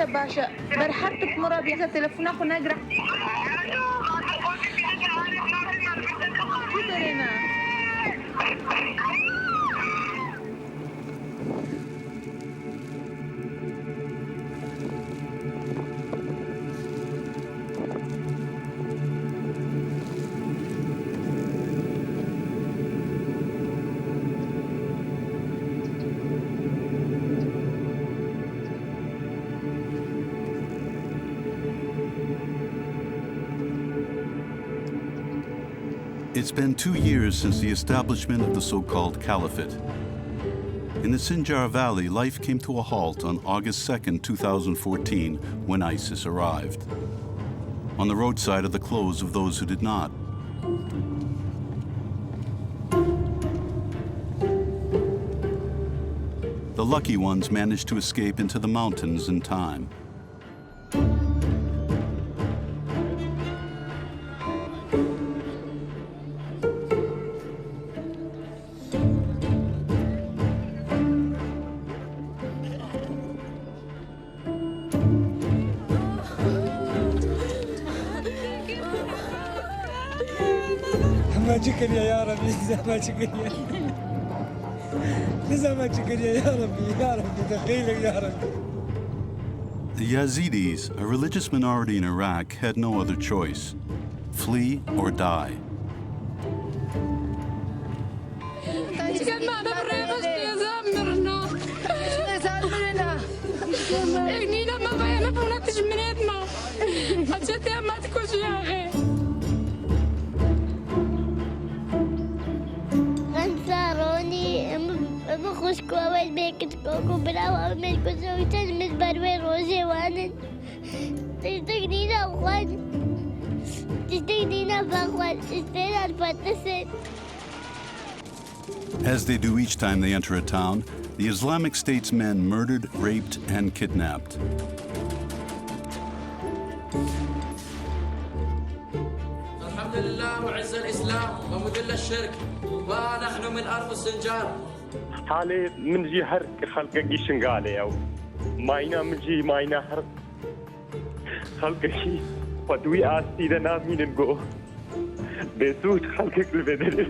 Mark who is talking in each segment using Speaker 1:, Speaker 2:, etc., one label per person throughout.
Speaker 1: باشا برحبتك مرابي إذا تلفون أخو نجرح كدرنا
Speaker 2: It's been 2 years since the establishment of the so-called caliphate. In the Sinjar Valley, life came to a halt on August 2nd, 2014, when ISIS arrived. On the roadside are the clothes of those who did not. The lucky ones managed to escape into the mountains in time.
Speaker 3: شكرا يا ربي زعما شكرا زعما شكرا يا ربي دخيلك يا ربي.
Speaker 2: The Yazidis, a religious minority in Iraq, had no other choice: flee or die. As they do each time they enter a town, the Islamic State's men murdered, raped, and kidnapped.
Speaker 4: حالي من جي حرق خلق جيشن قالي أو ماينا من جي ماينا حرق خلق شيء ودوي آستي ده نامين نقو بسوت خلقك البدرس.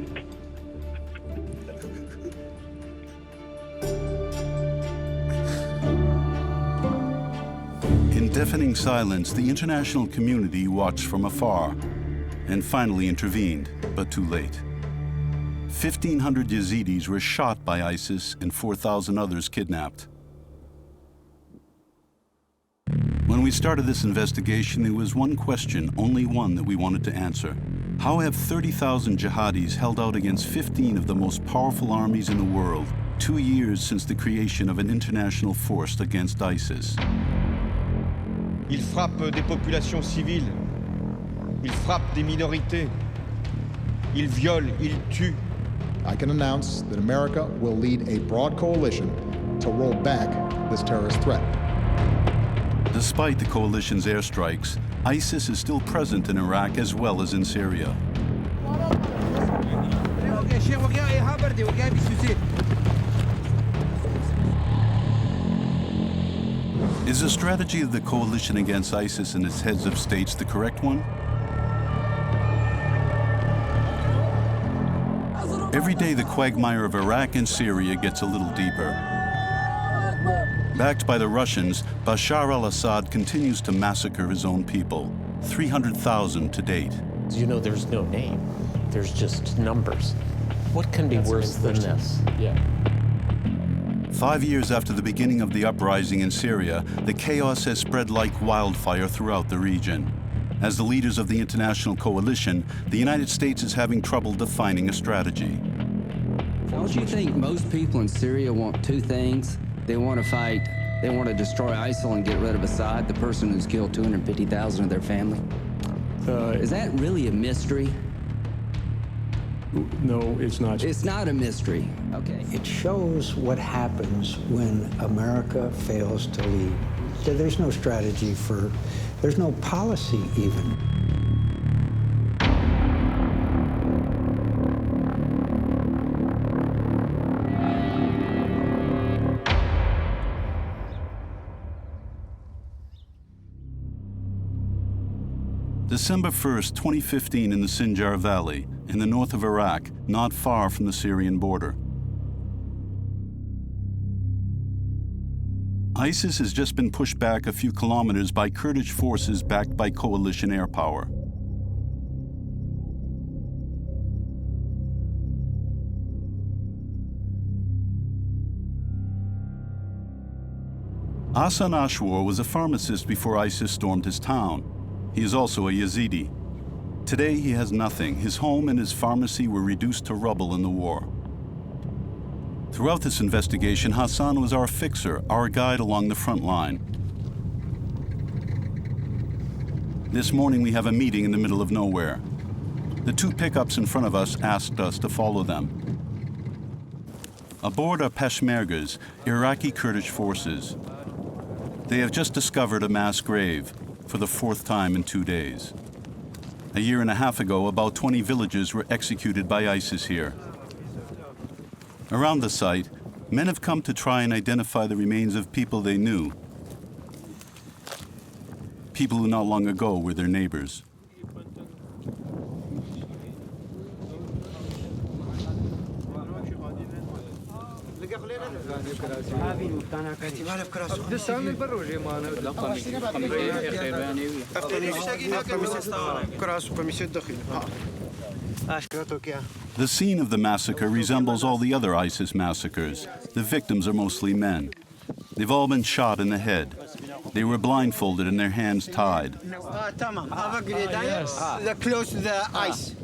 Speaker 2: In deafening silence, the international community watched from afar and finally intervened, but too late. 1,500 Yazidis were shot by ISIS and 4,000 others kidnapped. When we started this investigation, there was one question, only one, that we wanted to answer. How have 30,000 jihadis held out against 15 of the most powerful armies in the world, 2 years since the creation of an international force against ISIS?
Speaker 5: Ils frappent des populations civiles, ils frappent des minorités, ils violent, ils tuent.
Speaker 6: I can announce that America will lead a broad coalition to roll back this terrorist threat.
Speaker 2: Despite the coalition's airstrikes, ISIS is still present in Iraq as well as in Syria. Is the strategy of the coalition against ISIS and its heads of states the correct one? Every day, the quagmire of Iraq and Syria gets a little deeper. Backed by the Russians, Bashar al-Assad continues to massacre his own people, 300,000 to date.
Speaker 7: You know, there's no name. There's just numbers. What can be worse than this? Yeah.
Speaker 2: 5 years after the beginning of the uprising in Syria, the chaos has spread like wildfire throughout the region. As the leaders of the international coalition, the United States is having trouble defining a strategy.
Speaker 8: Don't you think most people in Syria want two things? They want to fight, they want to destroy ISIL and get rid of Assad, the person who's killed 250,000 of their family? Is that really a mystery?
Speaker 9: No, it's not.
Speaker 8: It's not a mystery. Okay.
Speaker 10: It shows what happens when America fails to lead. There's no strategy for, there's no policy even.
Speaker 2: December 1st, 2015 in the Sinjar Valley, in the north of Iraq, not far from the Syrian border. ISIS has just been pushed back a few kilometers by Kurdish forces backed by coalition air power. Hassan Ashwar was a pharmacist before ISIS stormed his town. He is also a Yazidi. Today he has nothing. His home and his pharmacy were reduced to rubble in the war. Throughout this investigation, Hassan was our fixer, our guide along the front line. This morning we have a meeting in the middle of nowhere. The two pickups in front of us asked us to follow them. Aboard are Peshmergas, Iraqi Kurdish forces. They have just discovered a mass grave for the fourth time in 2 days. A year and a half ago, about 20 villagers were executed by ISIS here. Around the site, men have come to try and identify the remains of people they knew, people who not long ago were their neighbors. The scene of the massacre resembles all the other ISIS massacres. The victims are mostly men. They've all been shot in the head. They were blindfolded and their hands tied.
Speaker 3: They're close to the ice.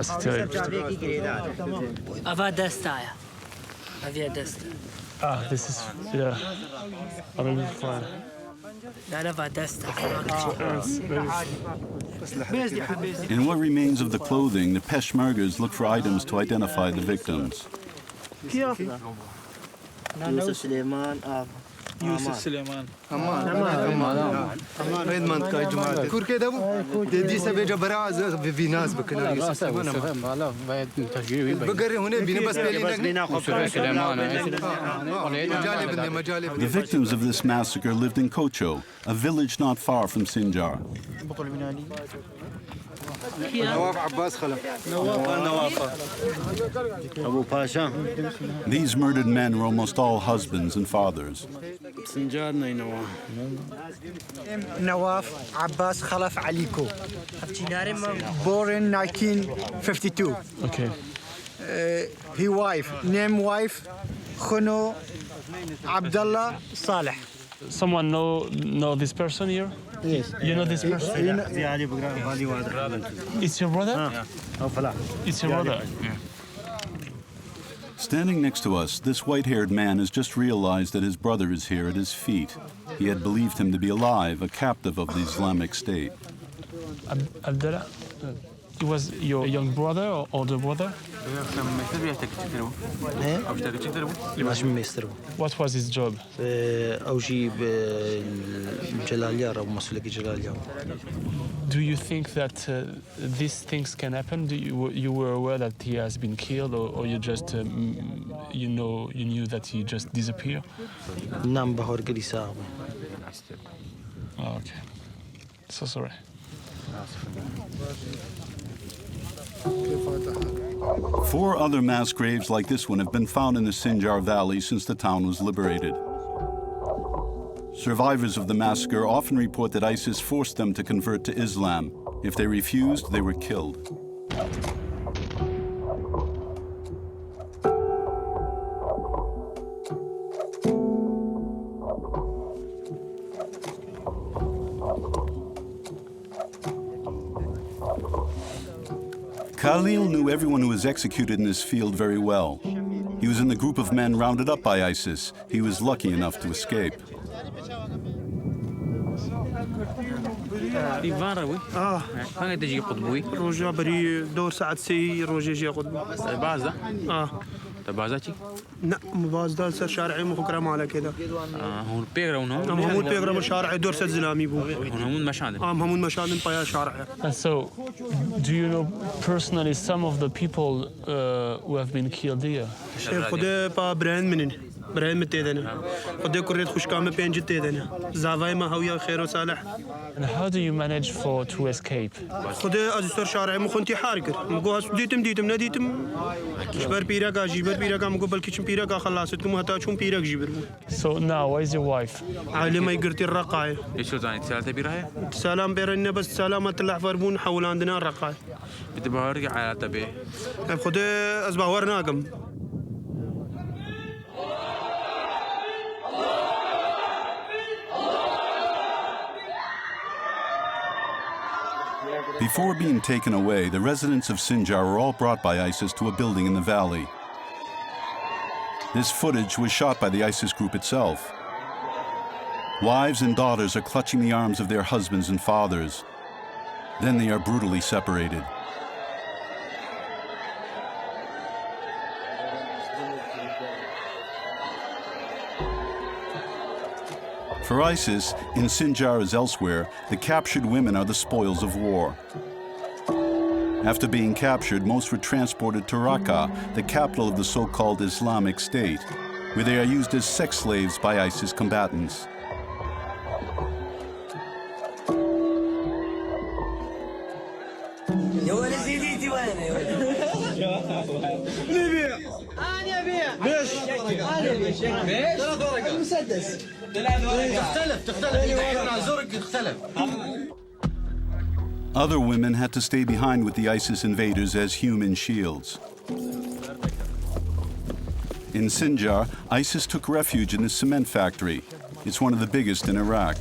Speaker 9: C'est terrible. This is, yeah. I will be fine.
Speaker 2: In what remains of the clothing, the Peshmergas look for items to identify the victims.
Speaker 3: يوسف سليمان امان ريد منطقه جماعه كور كده ابو دي سبيجه براز في ناس بكنا يوسف سليمان بقري هنا بينا بس
Speaker 2: The victims of this massacre lived in Kocho, a village not far from Sinjar.
Speaker 3: نواف عباس خلف نواف
Speaker 11: أبو باشا.
Speaker 2: These murdered men were almost all husbands and fathers.
Speaker 3: نواف عباس خلف عليكو. Born in 1952.
Speaker 9: Okay.
Speaker 3: His wife, wife, Khono Abdullah Saleh.
Speaker 9: Someone know this person here?
Speaker 11: Yes.
Speaker 9: You know this person? It's your brother? It's your brother?
Speaker 2: Standing next to us, this white-haired man has just realized that his brother is here at his feet. He had believed him to be alive, a captive of the Islamic State.
Speaker 9: Abdullah? He was your young brother or older brother? What was his job? Do you think that these things can happen? You were aware that he has been killed, or you just you knew that he just disappeared? Oh, okay. So sorry.
Speaker 2: 4 other mass graves like this one have been found in the Sinjar Valley since the town was liberated. Survivors of the massacre often report that ISIS forced them to convert to Islam. If they refused, they were killed. Khalil knew everyone who was executed in this field very well. He was in the group of men rounded up by ISIS. He was lucky enough to escape.
Speaker 12: لا مباز دال سر شارعي مخكرة مالا كده
Speaker 13: هون بيغرا
Speaker 12: همون بيغرا بالشارع دور سد زلامي بو
Speaker 13: همون مشان
Speaker 12: همون مشان بايا شارع.
Speaker 9: And so, do you know personally some of the people who have been killed here?
Speaker 12: شيخ خده با برين منين برای متیدنه خدا کردید خوشکام پنج تیدنه زاوای ما هویا خیر و صالح.
Speaker 9: And how do you manage to escape?
Speaker 12: خدا از سر شارع مخنتی حار کرد مگو دیتم ندیتم شبر پیرا جیبر پیرا مگو بلکه چم پیرا خلاصتكم حتی چون پیرا جیبر.
Speaker 9: So now, where is your wife?
Speaker 12: عالم ما يقرتي الرقاية.
Speaker 13: ايش زاني سالته بيراها؟
Speaker 12: سلام بيرنا بس سلامة الأحفر بون حول عندنا الرقاية.
Speaker 13: بتبهرج على تبيه.
Speaker 12: خدا أزبهورناكم.
Speaker 2: Before being taken away, the residents of Sinjar were all brought by ISIS to a building in the valley. This footage was shot by the ISIS group itself. Wives and daughters are clutching the arms of their husbands and fathers. Then they are brutally separated. For ISIS, in Sinjar as elsewhere, the captured women are the spoils of war. After being captured, most were transported to Raqqa, the capital of the so-called Islamic State, where they are used as sex slaves by ISIS combatants. Other women had to stay behind with the ISIS invaders as human shields. In Sinjar, ISIS took refuge in the cement factory. It's one of the biggest in Iraq.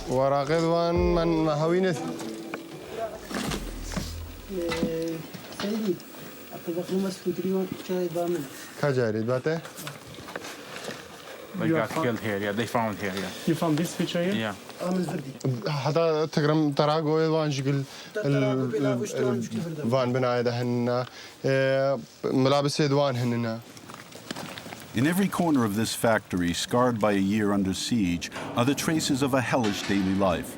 Speaker 3: وراقدوان من هوينة كجاري باته
Speaker 13: They got killed here. Yeah, they found here. Yeah.
Speaker 9: You found this picture here?
Speaker 13: Yeah.
Speaker 3: حتى تقرم تراغو وان شكل وان بناية دهنا ملابس دوان هننا.
Speaker 2: In every corner of this factory, scarred by a year under siege, are the traces of a hellish daily life.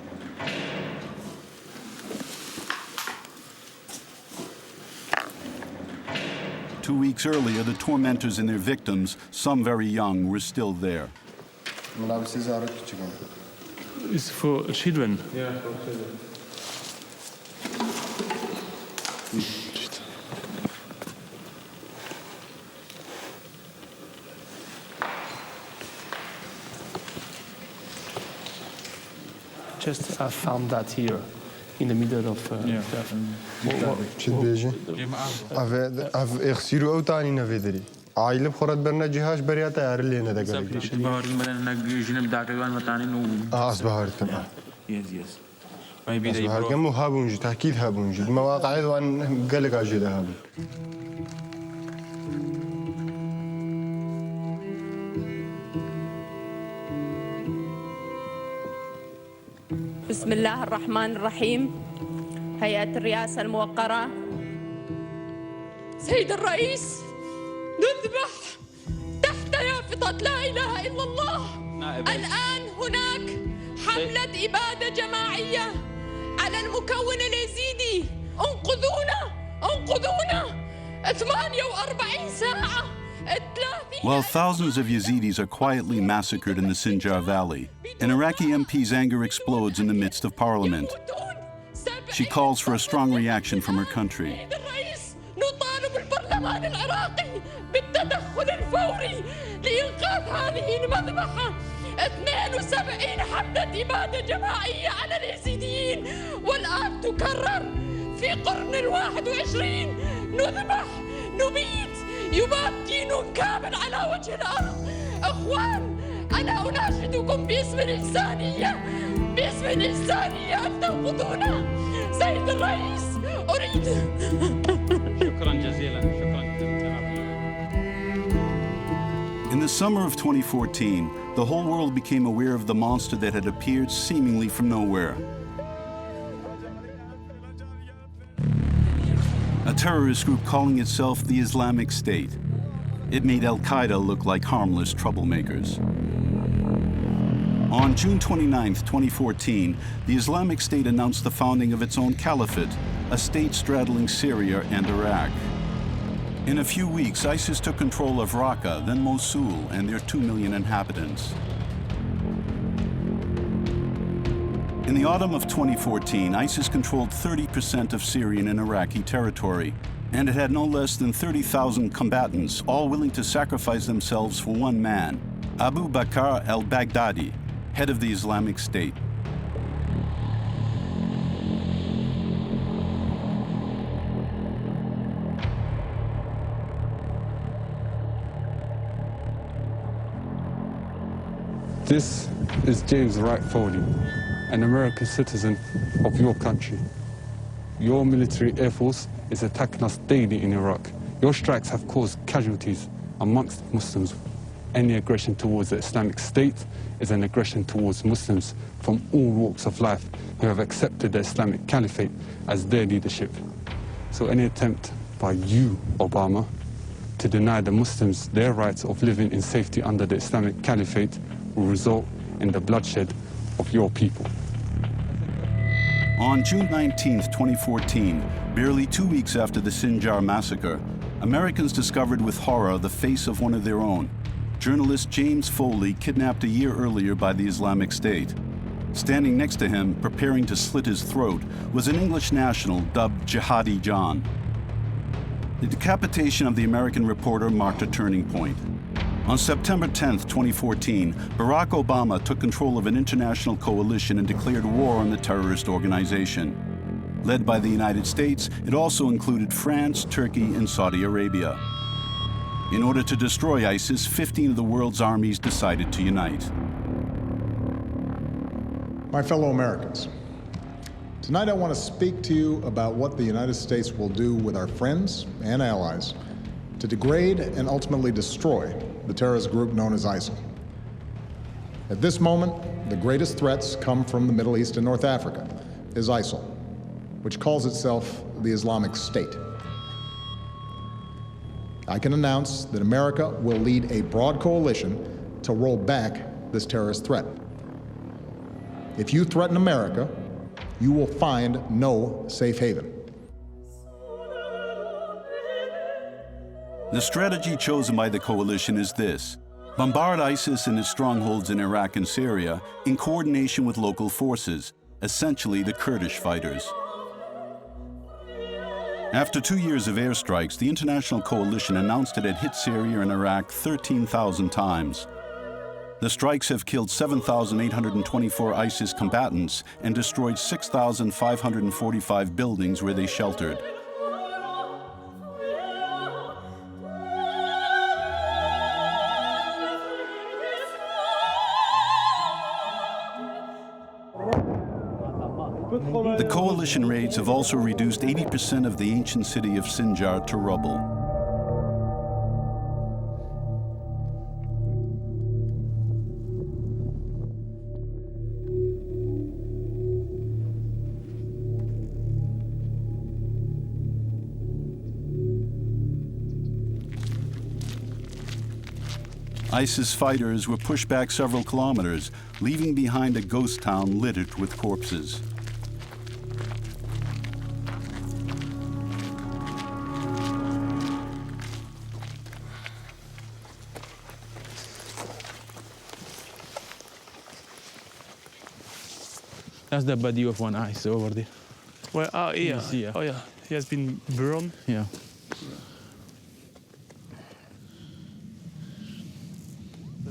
Speaker 2: Two weeks earlier, the tormentors and their victims, some very young, were still there.
Speaker 9: It's for children.
Speaker 13: Yeah, for children.
Speaker 9: Just I found that here, in the middle of.
Speaker 3: شد بيجي؟ أف إخسيرو أو تاني نفيدري. عائلة بخورت برنا جهاز بريا تيار اللي هنا دقالي.
Speaker 13: أسبهاري مثلا جنب داكوان متانين و.
Speaker 3: أسبهاري تمام.
Speaker 13: Yes. Maybe they.
Speaker 3: أسبهاري كم هابونجي تأكيد هابونجي. المواقع وان قالك أجي ده هابون.
Speaker 1: بسم الله الرحمن الرحيم. هيئة الرئاسة الموقرة. سيد الرئيس، نذبح تحت يافطة لا إله إلا الله. الآن هناك حملة إبادة جماعية على المكون اليزيدي. انقذونا 48 ساعة.
Speaker 2: While thousands of Yazidis are quietly massacred in the Sinjar Valley, an Iraqi MP's anger explodes in the midst of parliament. She calls for a strong reaction from her country.
Speaker 1: نطالب البرلمان العراقي بالتدخل الفوري لإنقاذ هذه المذبحة. 72 حملة إبادة جماعية على اليزيديين، والآن تكرر في قرن 21. نذبح، نبيد، يبات دين كامل على وجه الأرض. إخوان، أنا أناشدكم باسم الإنسانية أن تنقذونا. سيد الرئيس، أريد.
Speaker 13: شكرا جزيلا.
Speaker 2: In the summer of 2014, the whole world became aware of the monster that had appeared seemingly from nowhere. A terrorist group calling itself the Islamic State. It made Al-Qaeda look like harmless troublemakers. On June 29, 2014, the Islamic State announced the founding of its own caliphate, a state straddling Syria and Iraq. In a few weeks, ISIS took control of Raqqa, then Mosul, and their 2 million inhabitants. In the autumn of 2014, ISIS controlled 30% of Syrian and Iraqi territory, and it had no less than 30,000 combatants, all willing to sacrifice themselves for one man, Abu Bakr al-Baghdadi, head of the Islamic State.
Speaker 14: This is James Wright Foley, an American citizen of your country. Your military air force is attacking us daily in Iraq. Your strikes have caused casualties amongst Muslims. Any aggression towards the Islamic State is an aggression towards Muslims from all walks of life who have accepted the Islamic Caliphate as their leadership. So any attempt by you, Obama, to deny the Muslims their rights of living in safety under the Islamic Caliphate will result in the bloodshed of your people.
Speaker 2: On June 19, 2014, barely 2 weeks after the Sinjar massacre, Americans discovered with horror the face of one of their own, journalist James Foley, kidnapped a year earlier by the Islamic State. Standing next to him, preparing to slit his throat, was an English national dubbed Jihadi John. The decapitation of the American reporter marked a turning point. On September 10, 2014, Barack Obama took control of an international coalition and declared war on the terrorist organization. Led by the United States, it also included France, Turkey, and Saudi Arabia. In order to destroy ISIS, 15 of the world's armies decided to unite.
Speaker 6: My fellow Americans, tonight I want to speak to you about what the United States will do with our friends and allies to degrade and ultimately destroy the terrorist group known as ISIL. At this moment, the greatest threats come from the Middle East and North Africa, is ISIL, which calls itself the Islamic State. I can announce that America will lead a broad coalition to roll back this terrorist threat. If you threaten America, you will find no safe haven.
Speaker 2: The strategy chosen by the coalition is this: bombard ISIS and its strongholds in Iraq and Syria in coordination with local forces, essentially the Kurdish fighters. After 2 years of airstrikes, the international coalition announced it had hit Syria and Iraq 13,000 times. The strikes have killed 7,824 ISIS combatants and destroyed 6,545 buildings where they sheltered. The coalition raids have also reduced 80% of the ancient city of Sinjar to rubble. ISIS fighters were pushed back several kilometers, leaving behind a ghost town littered with corpses.
Speaker 13: That's the body of one ISIS over there.
Speaker 9: Well, oh yeah.
Speaker 13: Yeah.
Speaker 9: Oh yeah. He has been burned.
Speaker 13: Yeah.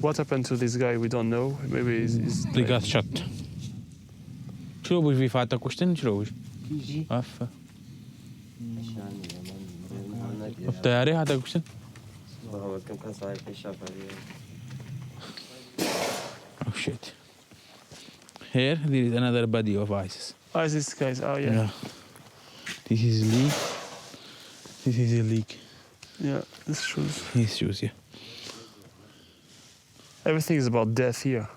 Speaker 9: What happened to this guy? We don't know. Maybe he's
Speaker 13: They got shot. شلو بوش في فاتك كشتن شلو بوش؟ أفا. الطيارة هذا كشتن؟ Oh shit. Here there is another body of ISIS.
Speaker 9: ISIS guys. Oh yeah.
Speaker 13: Yeah. This is leak. This is a leak.
Speaker 9: Yeah. This shoes.
Speaker 13: His shoes, yeah.
Speaker 9: Everything is about death here.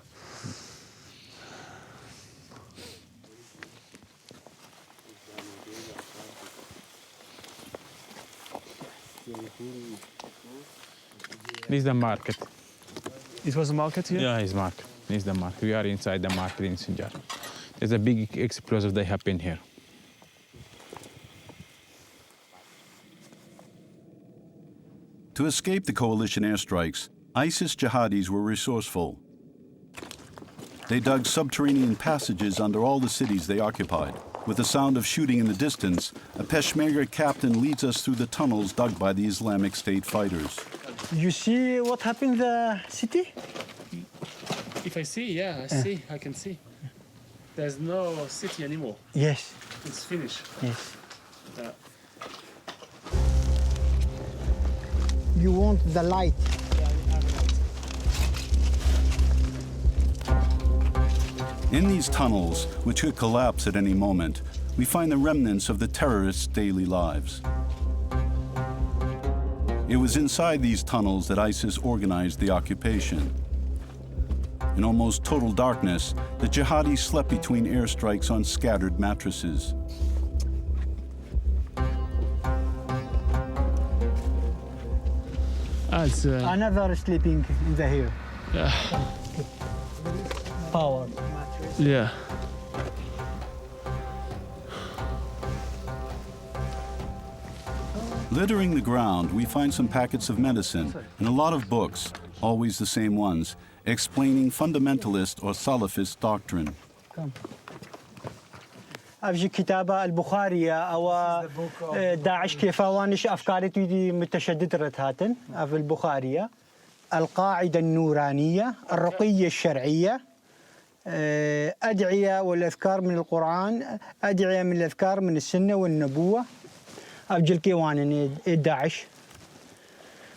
Speaker 13: This is the market.
Speaker 9: It was a market here?
Speaker 13: Yeah, it's market. This is the market. We are inside the market in Sinjar. There's a big explosive that happened here.
Speaker 2: To escape the coalition airstrikes, ISIS jihadis were resourceful. They dug subterranean passages under all the cities they occupied. With the sound of shooting in the distance, a Peshmerga captain leads us through the tunnels dug by the Islamic State fighters.
Speaker 15: You see what happened in the city?
Speaker 9: If I see, yeah, I can see. There's no city anymore.
Speaker 15: Yes.
Speaker 9: It's finished.
Speaker 15: Yes. You want the light.
Speaker 2: In these tunnels, which could collapse at any moment, we find the remnants of the terrorists' daily lives. It was inside these tunnels that ISIS organized the occupation. In almost total darkness, the jihadis slept between airstrikes on scattered mattresses.
Speaker 15: Another sleeping in the here. Power.
Speaker 9: Yeah.
Speaker 2: Littering the ground, we find some packets of medicine and a lot of books, always the same ones, explaining fundamentalist or Salafist doctrine.
Speaker 15: أفجي كتابة البخارية أو داعش كيف وانش أفكارتي دي متشددة هاتن في البخارية القاعدة النورانية الرقية الشرعية أدعية والأذكار من القرآن أدعية من الأذكار من السنة والنبوة أفجي الكيوان داعش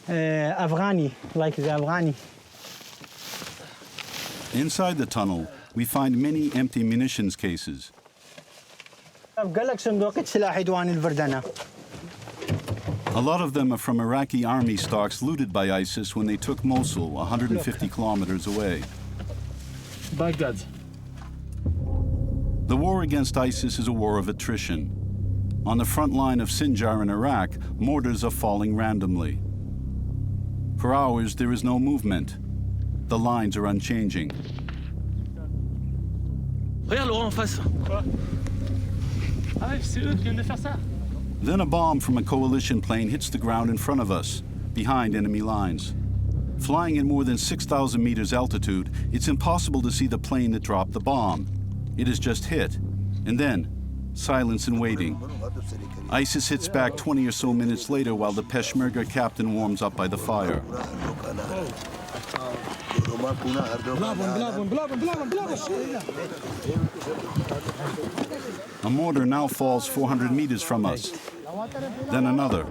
Speaker 15: أفغاني like the أفغاني.
Speaker 2: Inside the tunnel, we find many empty munitions cases.
Speaker 15: A
Speaker 2: lot of them are from Iraqi army stocks looted by ISIS when they took Mosul, 150 kilometers away.
Speaker 9: Baghdad.
Speaker 2: The war against ISIS is a war of attrition. On the front line of Sinjar in Iraq, mortars are falling randomly. For hours, there is no movement. The lines are unchanging.
Speaker 9: Regarde Laurent en face. Quoi? Ah, c'est eux qui viennent de faire ça.
Speaker 2: Then a bomb from a coalition plane hits the ground in front of us, behind enemy lines. Flying at more than 6,000 meters altitude, it's impossible to see the plane that dropped the bomb. It is just hit, and then silence and waiting. ISIS hits back 20 or so minutes later while the Peshmerga captain warms up by the fire. A mortar now falls 400 meters from us. Then another.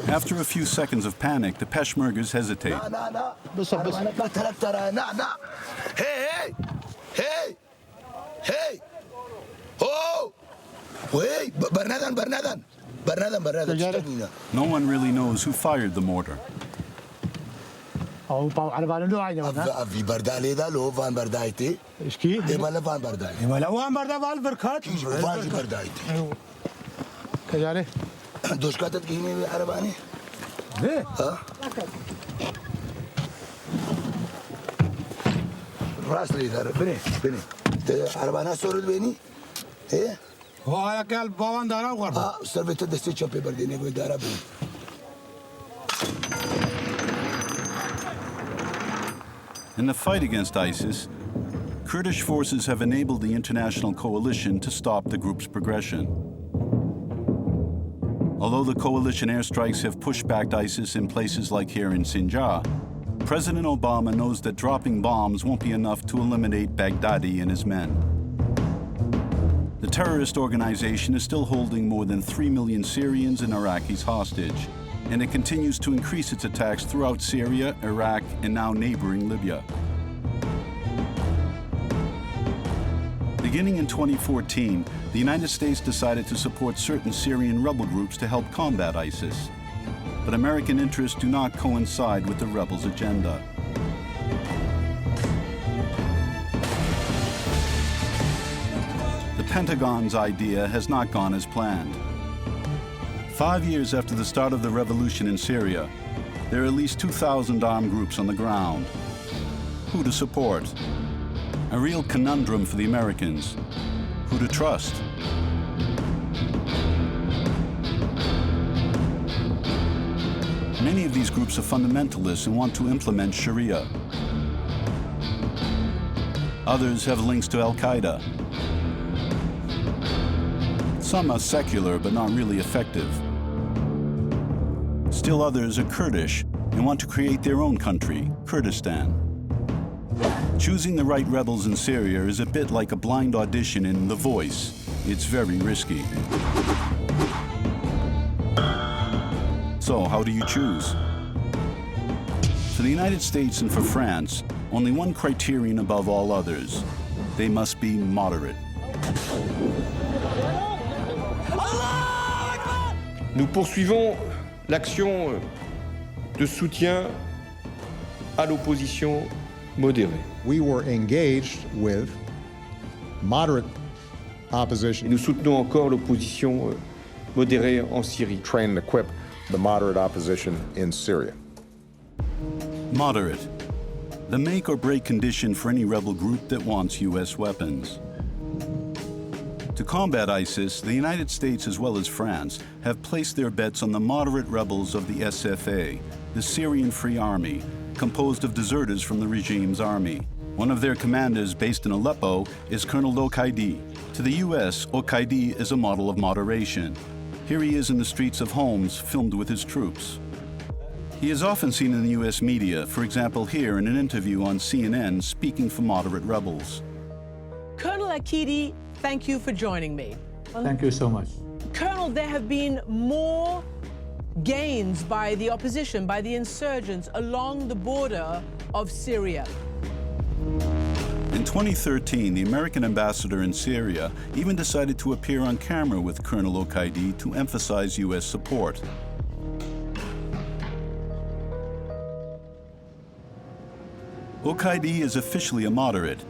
Speaker 2: After a few seconds of panic, the Peshmergas hesitate.
Speaker 16: Hey! Hey! Oh! Wait! Barnadan!
Speaker 2: No one really knows who fired the mortar.
Speaker 16: في بردالي ده لو فان بردايتي
Speaker 15: إشكي؟
Speaker 16: إيه ماله فان بردايتي؟
Speaker 15: إيه ماله وان بردا والبركات؟
Speaker 16: كيش فان بردايتي؟
Speaker 15: كجاري؟
Speaker 16: دوش كاتت كيمي عرباني؟
Speaker 15: إيه؟
Speaker 16: ها؟ راس لي دار بني عربانا سورد بني؟ إيه؟
Speaker 15: هو يا كال باوان دارا وغرب.
Speaker 16: سربت دستي شوبي برديني كوي دارا بني.
Speaker 2: In the fight against ISIS, Kurdish forces have enabled the international coalition to stop the group's progression. Although the coalition airstrikes have pushed back ISIS in places like here in Sinjar, President Obama knows that dropping bombs won't be enough to eliminate Baghdadi and his men. The terrorist organization is still holding more than 3 million Syrians and Iraqis hostage, and it continues to increase its attacks throughout Syria, Iraq, and now neighboring Libya. Beginning in 2014, the United States decided to support certain Syrian rebel groups to help combat ISIS. But American interests do not coincide with the rebels' agenda. The Pentagon's idea has not gone as planned. 5 years after the start of the revolution in Syria, there are at least 2,000 armed groups on the ground. Who to support? A real conundrum for the Americans. Who to trust? Many of these groups are fundamentalists and want to implement Sharia. Others have links to Al-Qaeda. Some are secular but not really effective. Still others are Kurdish and want to create their own country, Kurdistan. Choosing the right rebels in Syria is a bit like a blind audition in The Voice. It's very risky. So how do you choose? For the United States and for France, only one criterion above all others. They must be moderate.
Speaker 5: Nous poursuivons l'action de soutien à l'opposition modérée.
Speaker 6: We were engaged with moderate opposition.
Speaker 5: Nous soutenons encore l'opposition modérée en Syrie.
Speaker 6: Train and equip the moderate opposition in Syria.
Speaker 2: Moderate. The make or break condition for any rebel group that wants U.S. weapons. To combat ISIS, the United States as well as France have placed their bets on the moderate rebels of the SFA, the Syrian Free Army, composed of deserters from the regime's army. One of their commanders, based in Aleppo, is Colonel Al-Qaeda. To the U.S., Al-Qaeda is a model of moderation. Here he is in the streets of Homs, filmed with his troops. He is often seen in the U.S. media, for example here in an interview on CNN, speaking for moderate rebels.
Speaker 17: Colonel Al-Qaeda, thank you for joining me.
Speaker 18: Thank you so much.
Speaker 17: Colonel, there have been more gains by the opposition, by the insurgents along the border of Syria.
Speaker 2: In 2013, the American ambassador in Syria even decided to appear on camera with Colonel Al-Qaeda to emphasize U.S. support. Al-Qaeda is officially a moderate,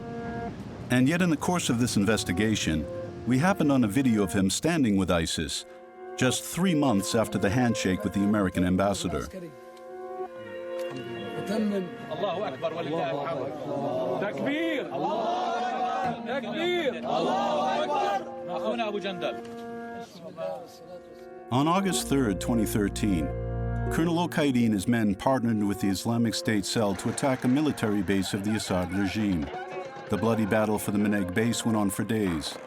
Speaker 2: and yet in the course of this investigation, we happened on a video of him standing with ISIS just 3 months after the handshake with the American ambassador. On August 3rd, 2013, Colonel Al-Qaeda and his men partnered with the Islamic State cell to attack a military base of the Assad regime. The bloody battle for the Meneg base went on for days.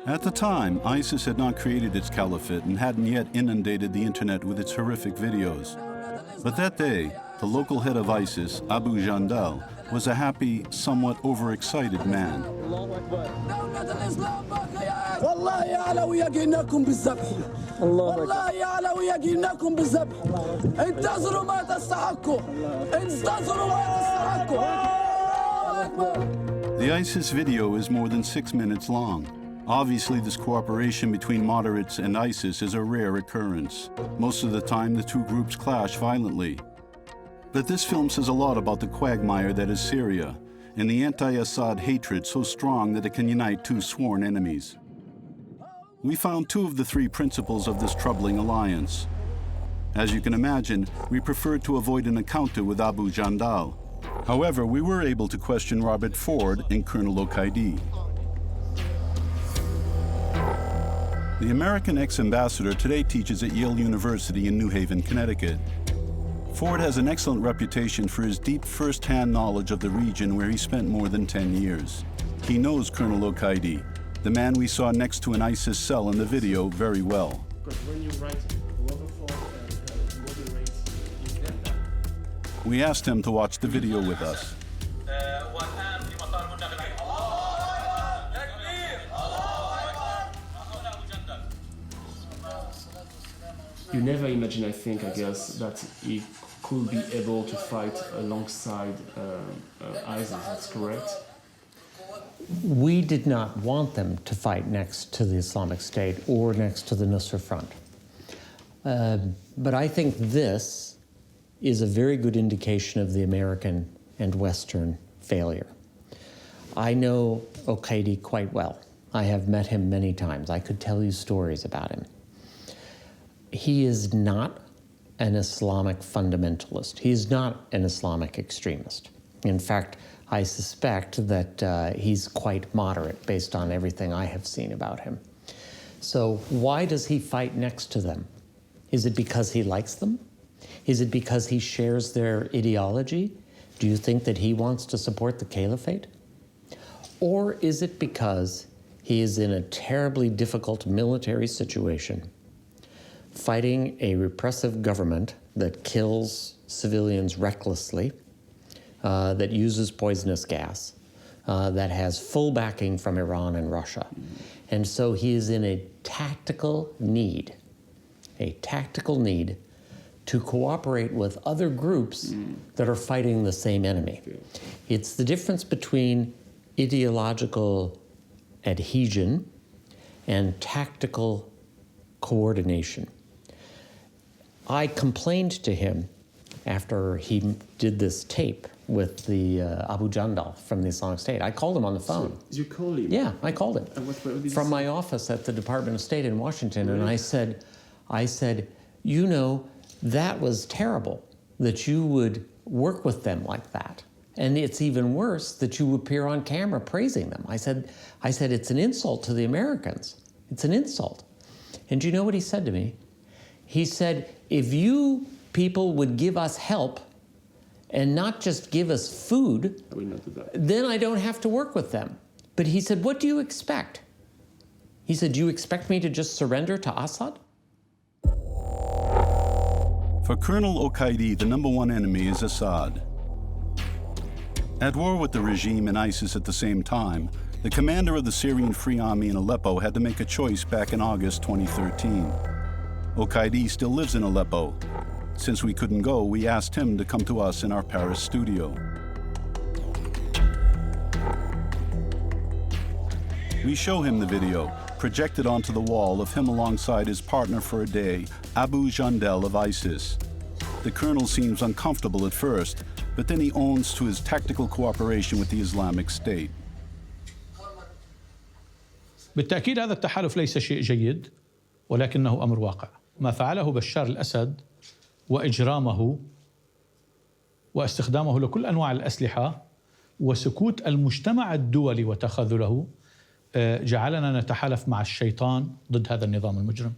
Speaker 2: At the time, ISIS had not created its caliphate and hadn't yet inundated the internet with its horrific videos. But that day, the local head of ISIS, Abu Jandal, was a happy, somewhat overexcited man. The ISIS video is more than 6 minutes long. Obviously, this cooperation between moderates and ISIS is a rare occurrence. Most of the time, the two groups clash violently. But this film says a lot about the quagmire that is Syria, and the anti-Assad hatred so strong that it can unite two sworn enemies. We found 2 of the 3 principles of this troubling alliance. As you can imagine, we preferred to avoid an encounter with Abu Jandal. However, we were able to question Robert Ford and Colonel Al-Qaeda. The American ex-ambassador today teaches at Yale University in New Haven, Connecticut. Ford has an excellent reputation for his deep first-hand knowledge of the region where he spent more than 10 years. He knows Colonel Al-Qaeda, the man we saw next to an ISIS cell in the video, very well. We asked him to watch the video with us.
Speaker 19: You never imagine, I guess, that he
Speaker 7: will be able to fight alongside ISIS, that's correct? We did not want them to fight next to the Islamic State or next to the Nusra Front. But I think this is a very good indication of the American and Western failure. I know Al-Qaeda quite well. I have met him many times. I could tell you stories about him. He is not an Islamic fundamentalist. He is not an Islamic extremist. In fact, I suspect that he's quite moderate based on everything I have seen about him. So why does he fight next to them? Is it because he likes them? Is it because he shares their ideology? Do you think that he wants to support the caliphate? Or is it because he is in a terribly difficult military situation, fighting a repressive government that kills civilians recklessly, that uses poisonous gas, that has full backing from Iran and Russia. And so he is in a tactical need to cooperate with other groups that are fighting the same enemy. It's the difference between ideological adhesion and tactical coordination. I complained to him after he did this tape with the Abu Jandal from the Islamic State. I called him on the phone.
Speaker 18: So you called him?
Speaker 7: Yeah, I called him.
Speaker 18: And what did
Speaker 7: from
Speaker 18: you
Speaker 7: my
Speaker 18: say?
Speaker 7: office at the Department of State in Washington, and I said, you know, that was terrible that you would work with them like that. And it's even worse that you appear on camera praising them. I said, it's an insult to the Americans. It's an insult. And do you know what he said to me? He said, if you people would give us help and not just give us food, then I don't have to work with them. But he said, what do you expect? He said, do you expect me to just surrender to Assad?
Speaker 2: For Colonel Al-Qaeda, the number one enemy is Assad. At war with the regime and ISIS at the same time, the commander of the Syrian Free Army in Aleppo had to make a choice back in August 2013. Al-Qaeda still lives in Aleppo. Since we couldn't go, we asked him to come to us in our Paris studio. We show him the video, projected onto the wall of him alongside his partner for a day, Abu Jandal of ISIS. The colonel seems uncomfortable at first, but then he owns to his tactical cooperation with the Islamic State.
Speaker 19: بالتأكيد هذا التحالف ليس شيء جيد، ولكنه أمر واقع. ما فعله بشار الأسد وإجرامه واستخدامه لكل أنواع الأسلحة وسكوت المجتمع الدولي وتخاذله جعلنا نتحالف مع الشيطان ضد هذا النظام المجرم.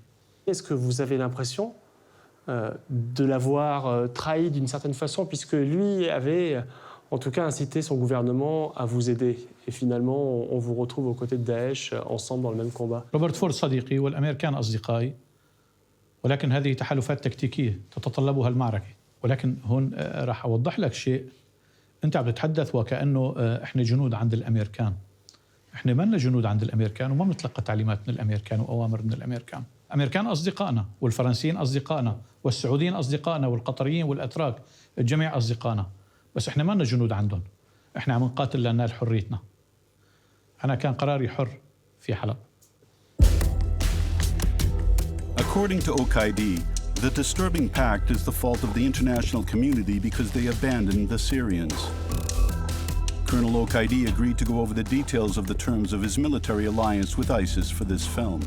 Speaker 18: Est-ce que vous avez l'impression de l'avoir trahi d'une certaine façon, puisque lui avait en tout cas incité son gouvernement à vous aider, et finalement on vous retrouve aux côtés de Daesh ensemble dans le même combat.
Speaker 19: روبرت فورد صديقي والأمريكان أصدقائي، ولكن هذه تحالفات تكتيكية تتطلبها المعركة. ولكن هون راح أوضح لك شيء. أنت عم تتحدث وكأنه إحنا جنود عند الأمريكان. إحنا ما لنا جنود عند الأمريكان وما بنتلقى تعليمات من الأمريكان وأوامر من الأمريكان. الأمريكان أصدقائنا، والفرنسيين أصدقائنا، والسعوديين أصدقائنا، والقطريين والأتراك، الجميع أصدقائنا. بس إحنا ما لنا جنود عندهم. إحنا عم نقاتل لننال حريتنا. أنا كان قراري حر في حلب.
Speaker 2: According to Al-Qaeda, the disturbing pact is the fault of the international community because they abandoned the Syrians. Colonel Al-Qaeda agreed to go over the details of the terms of his military alliance with ISIS for this film.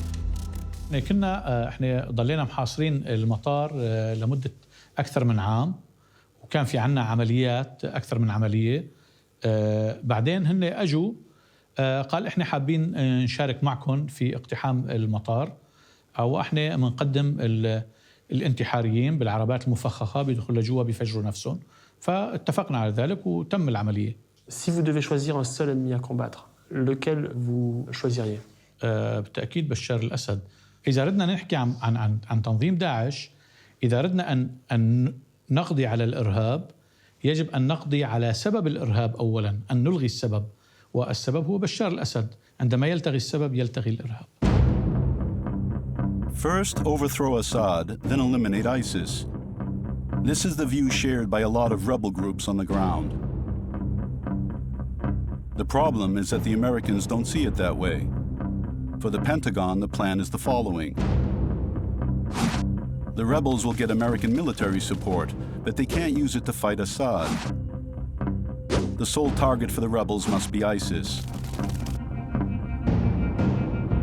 Speaker 19: احنا ضلينا محاصرين المطار لمدة أكثر من عام، وكان في عنا عمليات أكثر من عملية. بعدين هن أجوا قال احنا حابين نشارك معكم في اقتحام المطار، أو احنا بنقدم الانتحاريين بالعربات المفخخة بيدخلوا لجوا بيفجروا نفسهم. فاتفقنا على ذلك وتم العملية.
Speaker 18: Si vous devez choisir un seul ennemi à combattre, lequel vous choisiriez?
Speaker 19: بالتأكيد بشار الأسد. إذا ردنا نحكي عن تنظيم داعش، إذا ردنا أن نقضي على الإرهاب، يجب أن نقضي على سبب الإرهاب أولاً، أن نلغي السبب، والسبب هو بشار الأسد. عندما يلتغي السبب يلتغي الإرهاب.
Speaker 2: First, overthrow Assad, then eliminate ISIS. This is the view shared by a lot of rebel groups on the ground. The problem is that the Americans don't see it that way. For the Pentagon, the plan is the following. The rebels will get American military support, but they can't use it to fight Assad. The sole target for the rebels must be ISIS.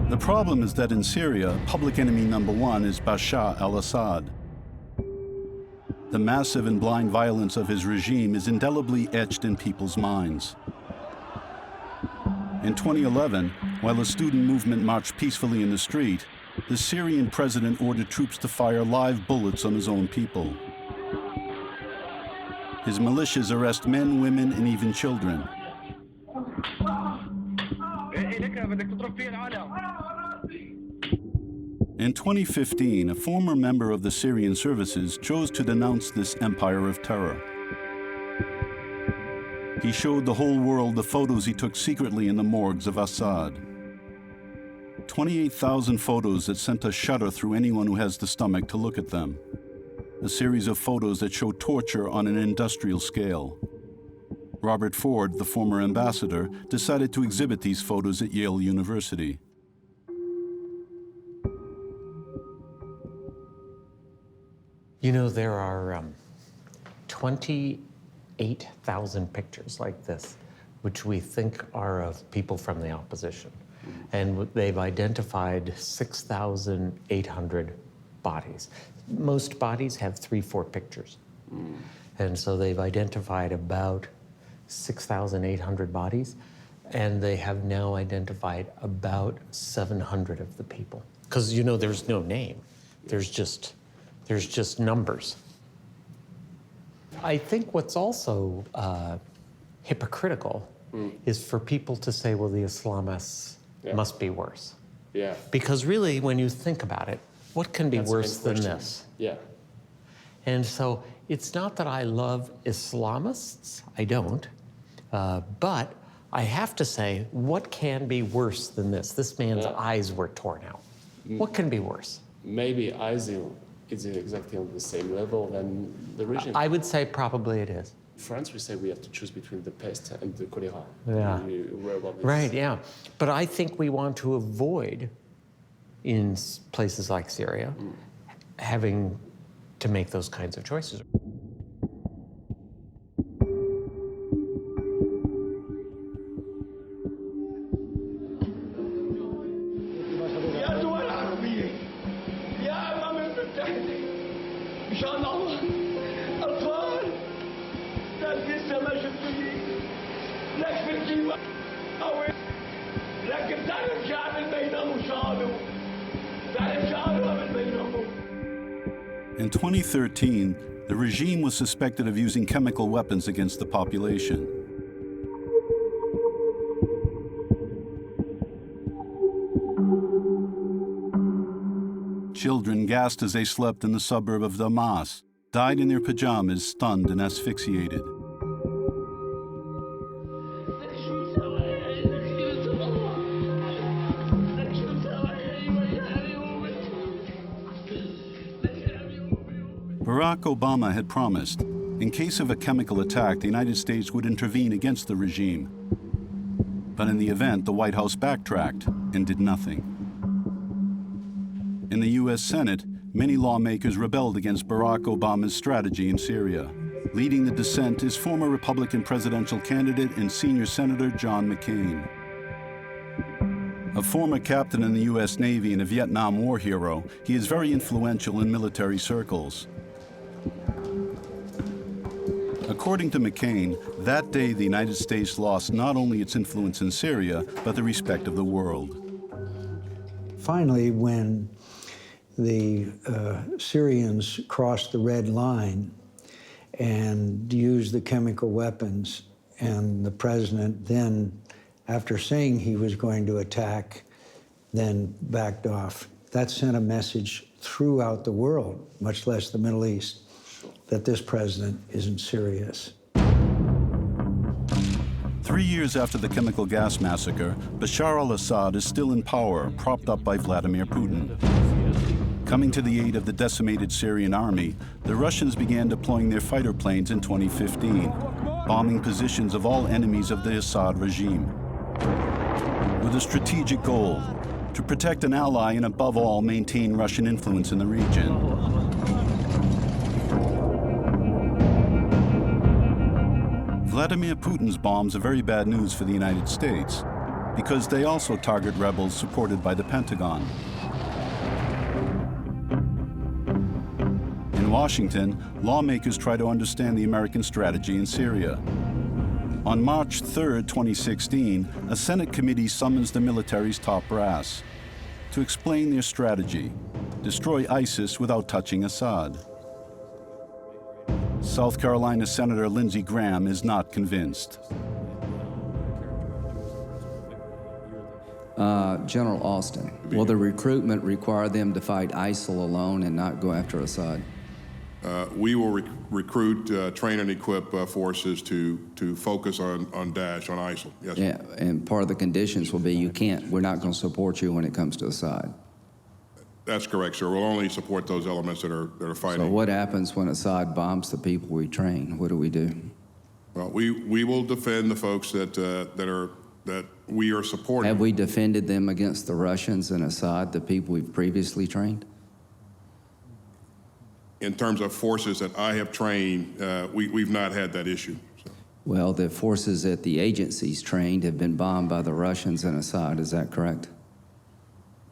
Speaker 2: The problem is that in Syria, public enemy number one is Bashar al-Assad. The massive and blind violence of his regime is indelibly etched in people's minds. In 2011, while a student movement marched peacefully in the street, the Syrian president ordered troops to fire live bullets on his own people. His militias arrest men, women, and even children. In 2015, a former member of the Syrian services chose to denounce this empire of terror. He showed the whole world the photos he took secretly in the morgues of Assad. 28,000 photos that sent a shudder through anyone who has the stomach to look at them. A series of photos that show torture on an industrial scale. Robert Ford, the former ambassador, decided to exhibit these photos at Yale University.
Speaker 7: You know, there are 28,000 pictures like this, which we think are of people from the opposition. And they've identified 6,800 bodies. Most bodies have 3-4 pictures. And so they've identified about 6,800 bodies, and they have now identified about 700 of the people. Because, you know, there's no name. There's just numbers. I think what's also hypocritical is for people to say, well, the Islamists must be worse.
Speaker 18: Yeah.
Speaker 7: Because really, when you think about it, what can be worse than this?
Speaker 18: Yeah.
Speaker 7: And so it's not that I love Islamists, I don't, but I have to say, what can be worse than this? This man's eyes were torn out. What can be worse?
Speaker 18: Maybe ISIL is exactly on the same level than the regime.
Speaker 7: I would say probably it is.
Speaker 18: In France, we say we have to choose between the pest and the cholera.
Speaker 7: Yeah. Right, yeah. But I think we want to avoid, in places like Syria, having to make those kinds of choices.
Speaker 2: In 2013, the regime was suspected of using chemical weapons against the population. Children gassed as they slept in the suburb of Damas died in their pajamas, stunned and asphyxiated. Barack Obama had promised, in case of a chemical attack, the United States would intervene against the regime. But in the event, the White House backtracked and did nothing. In the U.S. Senate, many lawmakers rebelled against Barack Obama's strategy in Syria. Leading the dissent is former Republican presidential candidate and senior Senator John McCain. A former captain in the U.S. Navy and a Vietnam War hero, he is very influential in military circles. According to McCain, that day the United States lost not only its influence in Syria, but the respect of the world.
Speaker 10: Finally, when the Syrians crossed the red line and used the chemical weapons, and the president then, after saying he was going to attack, then backed off, that sent a message throughout the world, much less the Middle East, that this president isn't serious.
Speaker 2: 3 years after the chemical gas massacre, Bashar al-Assad is still in power, propped up by Vladimir Putin. Coming to the aid of the decimated Syrian army, the Russians began deploying their fighter planes in 2015, bombing positions of all enemies of the Assad regime. With a strategic goal, to protect an ally and above all maintain Russian influence in the region. Vladimir Putin's bombs are very bad news for the United States because they also target rebels supported by the Pentagon. In Washington, lawmakers try to understand the American strategy in Syria. On March 3, 2016, a Senate committee summons the military's top brass to explain their strategy: destroy ISIS without touching Assad. South Carolina Senator Lindsey Graham is not convinced.
Speaker 8: General Austin, will the recruitment require them to fight ISIL alone and not go after Assad?
Speaker 20: We will recruit, train, and equip forces to focus on Daesh, on ISIL. Yes.
Speaker 8: Yeah, and part of the conditions will be we're not going to support you when it comes to Assad.
Speaker 20: That's correct, sir. We'll only support those elements that are fighting.
Speaker 8: So what happens when Assad bombs the people we train? What do we do?
Speaker 20: Well, we will defend the folks that we are supporting.
Speaker 8: Have we defended them against the Russians and Assad, the people we've previously trained?
Speaker 20: In terms of forces that I have trained, we've not had that issue. So.
Speaker 8: Well, the forces that the agencies trained have been bombed by the Russians and Assad. Is that correct?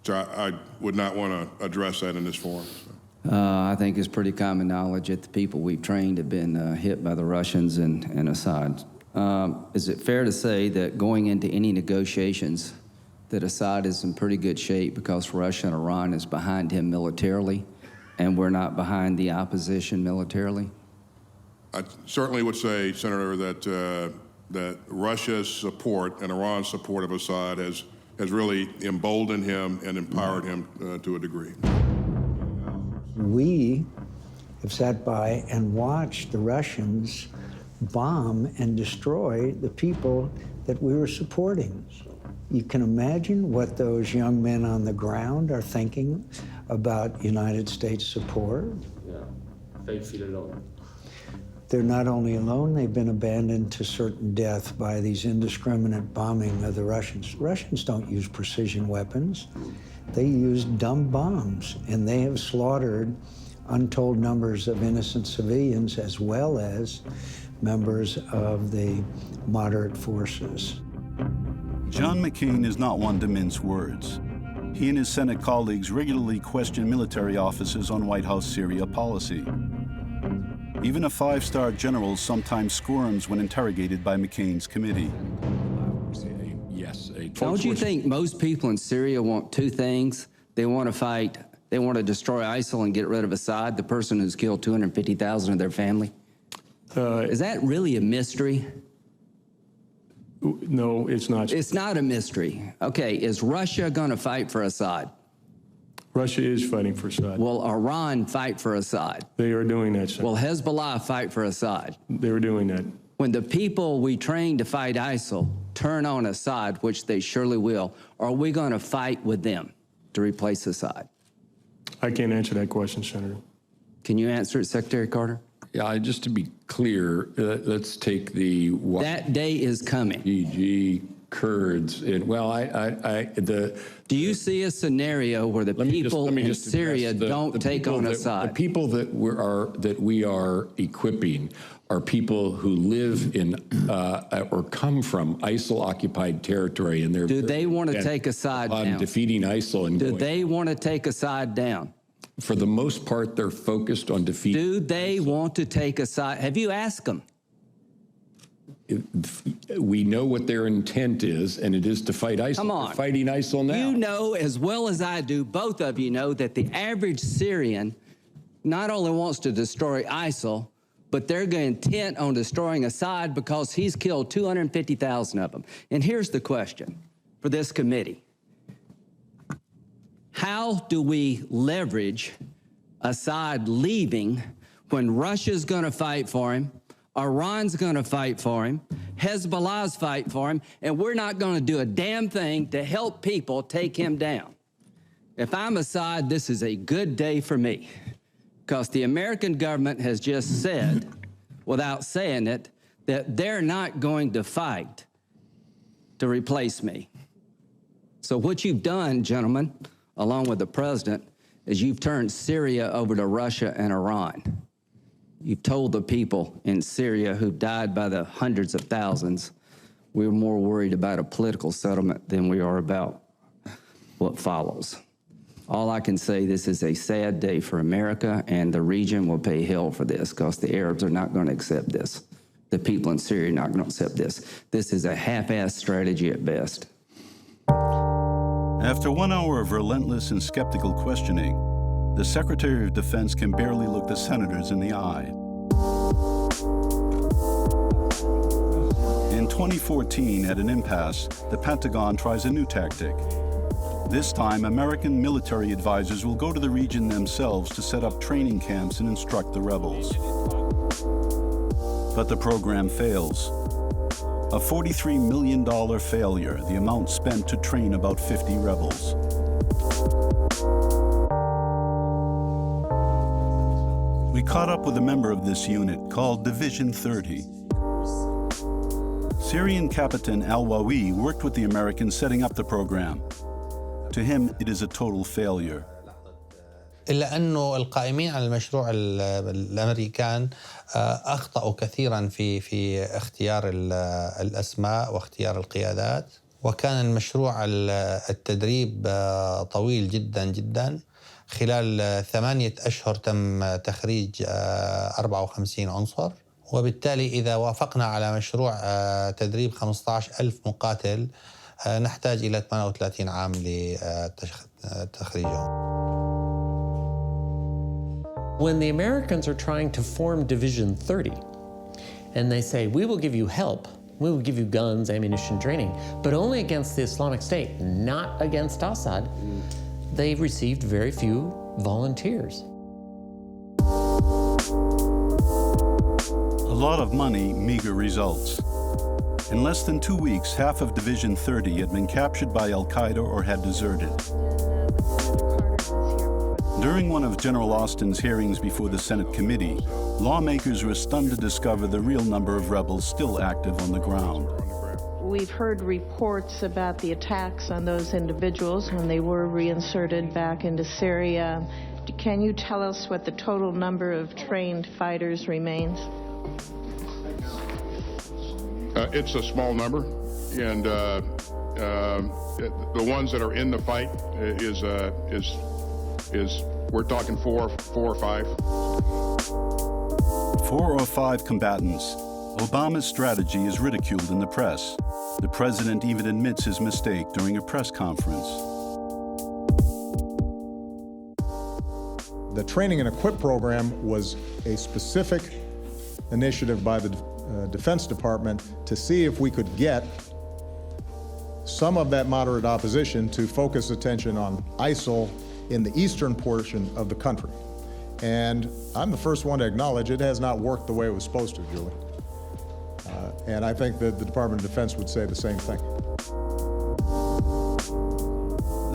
Speaker 20: So I would not want to address that in this forum. So.
Speaker 8: I think it's pretty common knowledge that the people we've trained have been hit by the Russians and Assad. Is it fair to say that going into any negotiations that Assad is in pretty good shape because Russia and Iran is behind him militarily, and we're not behind the opposition militarily?
Speaker 20: I certainly would say, Senator, that Russia's support and Iran's support of Assad has really emboldened him and empowered him to a degree.
Speaker 10: We have sat by and watched the Russians bomb and destroy the people that we were supporting. You can imagine what those young men on the ground are thinking about United States support.
Speaker 18: Yeah, they feel alone.
Speaker 10: They're not only alone, they've been abandoned to certain death by these indiscriminate bombing of the Russians. Russians don't use precision weapons. They use dumb bombs, and they have slaughtered untold numbers of innocent civilians as well as members of the moderate forces.
Speaker 2: John McCain is not one to mince words. He and his Senate colleagues regularly question military officers on White House Syria policy. Even a five-star general sometimes squirms when interrogated by McCain's committee.
Speaker 11: Yes.
Speaker 8: Don't you think most people in Syria want two things? They want to fight, they want to destroy ISIL and get rid of Assad, the person who's killed 250,000 of their family? Is that really a mystery?
Speaker 18: No, it's not.
Speaker 8: It's not a mystery. Okay, is Russia going to fight for Assad?
Speaker 18: Russia is fighting for Assad.
Speaker 8: Will Iran fight for Assad?
Speaker 18: They are doing that, sir.
Speaker 8: Will Hezbollah fight for Assad?
Speaker 18: They were doing that.
Speaker 8: When the people we train to fight ISIL turn on Assad, which they surely will, are we going to fight with them to replace Assad?
Speaker 18: I can't answer that question, Senator.
Speaker 8: Can you answer it, Secretary Carter?
Speaker 11: Yeah, just to be clear, let's take the...
Speaker 8: That day is coming.
Speaker 11: YPG, Kurds, and well,
Speaker 8: Do you see a scenario where the people in Syria don't take on Assad?
Speaker 11: The people that we are equipping are people who live in or come from ISIL-occupied territory, and they're...
Speaker 8: Do they want to take Assad down?
Speaker 11: On defeating ISIL and...
Speaker 8: Do they want to take Assad down?
Speaker 11: For the most part, they're focused on defeating...
Speaker 8: Do they want to take Assad? Have you asked them?
Speaker 11: We know what their intent is, and it is to fight ISIL.
Speaker 8: Come on.
Speaker 11: They're fighting ISIL now.
Speaker 8: You know as well as I do, both of you know, that the average Syrian not only wants to destroy ISIL, but they're intent on destroying Assad because he's killed 250,000 of them. And here's the question for this committee. How do we leverage Assad leaving when Russia's going to fight for him, Iran's going to fight for him, Hezbollah's fight for him, and we're not going to do a damn thing to help people take him down? If I'm Assad, this is a good day for me, because the American government has just said, without saying it, that they're not going to fight to replace me. So what you've done, gentlemen, along with the president, is you've turned Syria over to Russia and Iran. You've told the people in Syria who died by the hundreds of thousands, we're more worried about a political settlement than we are about what follows. All I can say, this is a sad day for America, and the region will pay hell for this, because the Arabs are not going to accept this. The people in Syria are not going to accept this. This is a half-assed strategy at best.
Speaker 2: After 1 hour of relentless and skeptical questioning, the Secretary of Defense can barely look the senators in the eye. In 2014, at an impasse, the Pentagon tries a new tactic. This time, American military advisors will go to the region themselves to set up training camps and instruct the rebels. But the program fails. A $43 million failure, the amount spent to train about 50 rebels. We caught up with a member of this unit called Division 30. Syrian Captain Al-Wawi worked with the Americans setting up the program. To him, it is a total failure.
Speaker 21: إلا أنه القائمين على المشروع الأمريكان أخطأوا كثيرا في اختيار الأسماء واختيار القيادات، وكان المشروع التدريب طويل جدا جدا. خلال 8 أشهر تم تخريج 54 عنصر، وبالتالي إذا وافقنا على مشروع تدريب 15,000 مقاتل نحتاج إلى 38 عام لتخريجهم.
Speaker 7: When the Americans are trying to form Division 30, and they say, we will give you help, we will give you guns, ammunition, training, but only against the Islamic State, not against Assad, they received very few volunteers.
Speaker 2: A lot of money, meager results. In less than 2 weeks, half of Division 30 had been captured by Al-Qaeda or had deserted. During one of General Austin's hearings before the Senate committee, lawmakers were stunned to discover the real number of rebels still active on the ground.
Speaker 22: We've heard reports about the attacks on those individuals when they were reinserted back into Syria. Can you tell us what the total number of trained fighters remains?
Speaker 20: It's a small number, and the ones that are in the fight is we're talking four or five.
Speaker 2: 4 or 5 combatants. Obama's strategy is ridiculed in the press. The president even admits his mistake during a press conference.
Speaker 6: The training and equip program was a specific initiative by the Defense Department to see if we could get some of that moderate opposition to focus attention on ISIL in the eastern portion of the country. And I'm the first one to acknowledge it has not worked the way it was supposed to, Julie. And I think that the Department of Defense would say the same thing.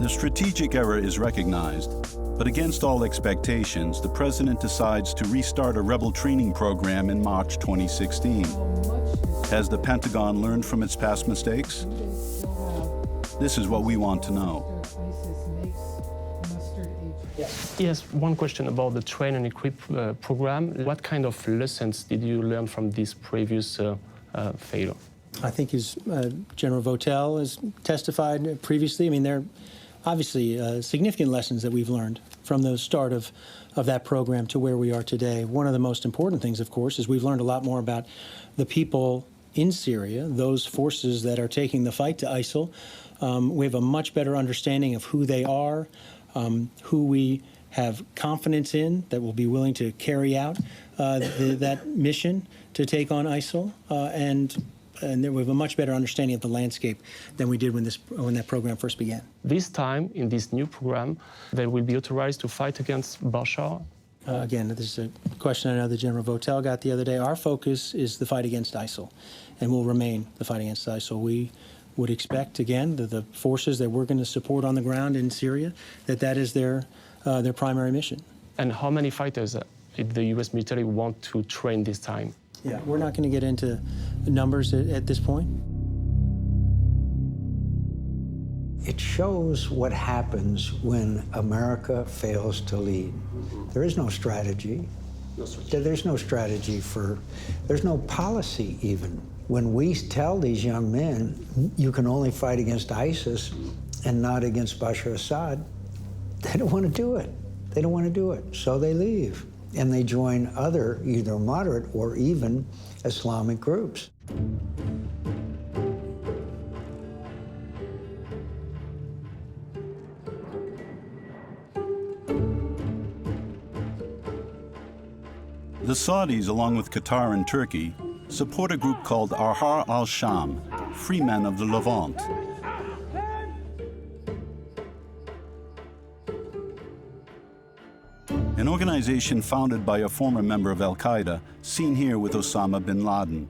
Speaker 2: The strategic error is recognized, but against all expectations, the president decides to restart a rebel training program in March 2016. Has the Pentagon learned from its past mistakes? This is what we want to know.
Speaker 18: Yes, one question about the train and equip program. What kind of lessons did you learn from this previous failure?
Speaker 23: I think as General Votel has testified previously, I mean, there are obviously significant lessons that we've learned from the start of that program to where we are today. One of the most important things, of course, is we've learned a lot more about the people in Syria, those forces that are taking the fight to ISIL. We have a much better understanding of who they are, who we have confidence in that will be willing to carry out that mission to take on ISIL, and we have a much better understanding of the landscape than we did when that program first began.
Speaker 18: This time, in this new program, they will be authorized to fight against Bashar.
Speaker 23: Again, this is a question I know that General Votel got the other day. Our focus is the fight against ISIL, and will remain the fight against ISIL. would expect, again, the forces that we're going to support on the ground in Syria, that is their primary mission.
Speaker 18: And how many fighters the U.S. military want to train this time?
Speaker 23: Yeah, we're not going to get into numbers at this point.
Speaker 10: It shows what happens when America fails to lead. There is no strategy. There's no strategy there's no policy even. When we tell these young men, you can only fight against ISIS and not against Bashar Assad, they don't want to do it. They don't want to do it, so they leave. And they join other, either moderate or even Islamic groups.
Speaker 2: The Saudis, along with Qatar and Turkey, support a group called Ahrar Ash-Sham, Free Men of the Levant. An organization founded by a former member of Al-Qaeda, seen here with Osama bin Laden.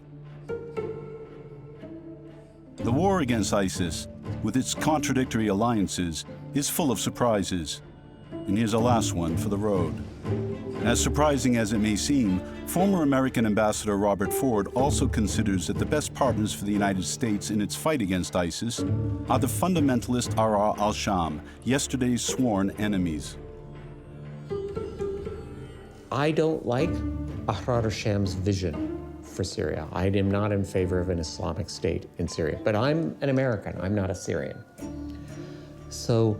Speaker 2: The war against ISIS, with its contradictory alliances, is full of surprises. And here's a last one for the road. As surprising as it may seem, former American Ambassador Robert Ford also considers that the best partners for the United States in its fight against ISIS are the fundamentalist Ahrar Ash-Sham, yesterday's sworn enemies.
Speaker 7: I don't like Ahrar Ash-Sham's vision for Syria. I am not in favor of an Islamic state in Syria, but I'm an American, I'm not a Syrian. So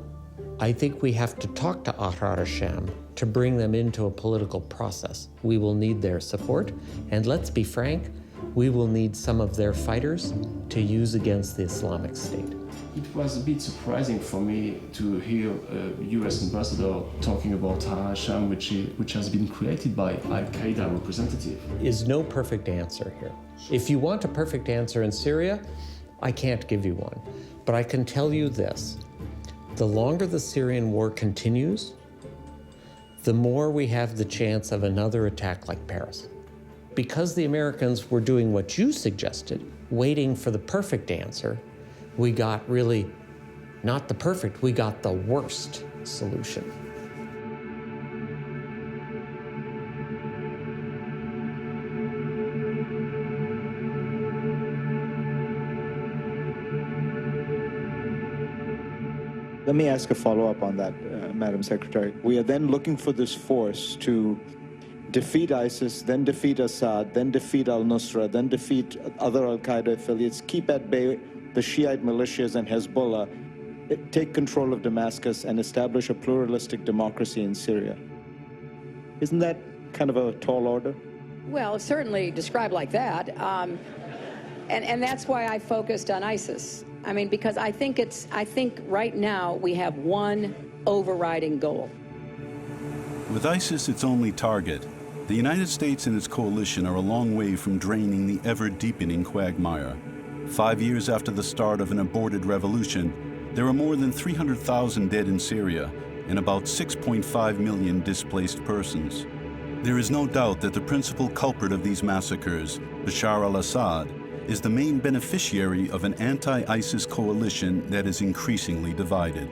Speaker 7: I think we have to talk to Ahrar Ash-Sham to bring them into a political process. We will need their support, and let's be frank, we will need some of their fighters to use against the Islamic State.
Speaker 18: It was a bit surprising for me to hear a U.S. ambassador talking about Ahrar Ash-Sham, which has been created by Al-Qaeda representative.
Speaker 7: Is no perfect answer here. If you want a perfect answer in Syria, I can't give you one. But I can tell you this. The longer the Syrian war continues, the more we have the chance of another attack like Paris. Because the Americans were doing what you suggested, waiting for the perfect answer, we got really not the perfect, we got the worst solution.
Speaker 3: Let me ask a follow-up on that, Madam Secretary. We are then looking for this force to defeat ISIS, then defeat Assad, then defeat al-Nusra, then defeat other al-Qaeda affiliates, keep at bay the Shiite militias and Hezbollah, take control of Damascus, and establish a pluralistic democracy in Syria. Isn't that kind of a tall order?
Speaker 4: Well, it's certainly described like that. And that's why I focused on ISIS. I mean, because I think right now we have one overriding goal.
Speaker 2: With ISIS its only target, the United States and its coalition are a long way from draining the ever-deepening quagmire. 5 years after the start of an aborted revolution, there are more than 300,000 dead in Syria and about 6.5 million displaced persons. There is no doubt that the principal culprit of these massacres, Bashar al-Assad, is the main beneficiary of an anti-ISIS coalition that is increasingly divided.